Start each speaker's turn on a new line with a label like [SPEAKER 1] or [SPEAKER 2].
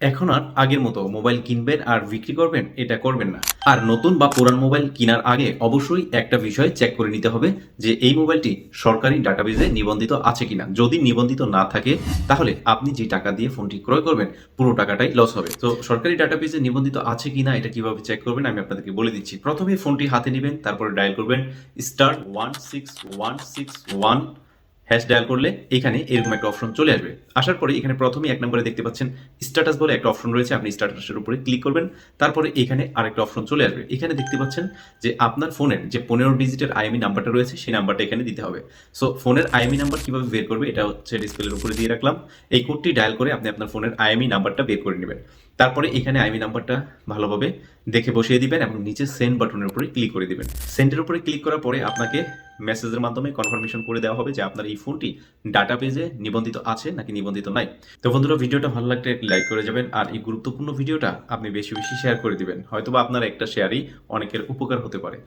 [SPEAKER 1] এখন আর আগের মতো মোবাইল কিনবেন আর বিক্রি করবেন এটা করবেন না। আর নতুন বা পুরান মোবাইল কেনার আগে অবশ্যই একটা বিষয় চেক করে নিতে হবে যে এই মোবাইলটি সরকারি ডাটাবেজে নিবন্ধিত আছে কিনা। যদি নিবন্ধিত না থাকে তাহলে আপনি যে টাকা দিয়ে ফোনটি ক্রয় করবেন পুরো টাকাটাই লস হবে। তো সরকারি ডাটাবেজে নিবন্ধিত আছে কিনা এটা কিভাবে চেক করবেন আমি আপনাদেরকে বলে দিচ্ছি। প্রথমে ফোনটি হাতে নেবেন, তারপরে ডায়াল করবেন *16161 হ্যাশ ডায়াল করলে এখানে এরকম একটা অপশন চলে আসবে। আসার পরে এখানে প্রথমেই ১ নম্বরে দেখতে পাচ্ছেন স্ট্যাটাস বলে একটা অপশন রয়েছে। আপনি স্ট্যাটাসের উপরে ক্লিক করবেন। তারপরে এখানে আরেকটা অপশন চলে আসবে। এখানে দেখতে পাচ্ছেন যে আপনার ফোনের যে ১৫ ডিজিটের আইএমই নাম্বারটা রয়েছে সেই নাম্বারটা এখানে দিতে হবে। সো ফোনের আইএমই নাম্বার কিভাবে বের করবে এটা হচ্ছে ডিসপ্লের উপরে দিয়ে রাখলাম। এই কোডটি ডায়াল করে আপনি আপনার ফোনের আইএমই নাম্বারটা বের করে নেবেন। তারপরে এখানে আইএমই নাম্বারটা ভালোভাবে দেখে বসিয়ে দিবেন এবং নিচে সেন্ড বাটনের উপরে ক্লিক করে দিবেন। সেন্ডের উপরে ক্লিক করার পরে আপনাকে মেসেজের মাধ্যমে কনফার্মেশন করে দেওয়া হবে যে আপনার এই ফোনটি ডাটাবেজে নিবন্ধিত আছে নাকি নিবন্ধিত নাই। তো বন্ধুরা, ভিডিওটা ভালো লাগলে লাইক করে যাবেন আর এই গুরুত্বপূর্ণ ভিডিওটা আপনি বেশি বেশি শেয়ার করে দিবেন। হয়তোবা আপনার একটা শেয়ারই অনেকের উপকার হতে পারে।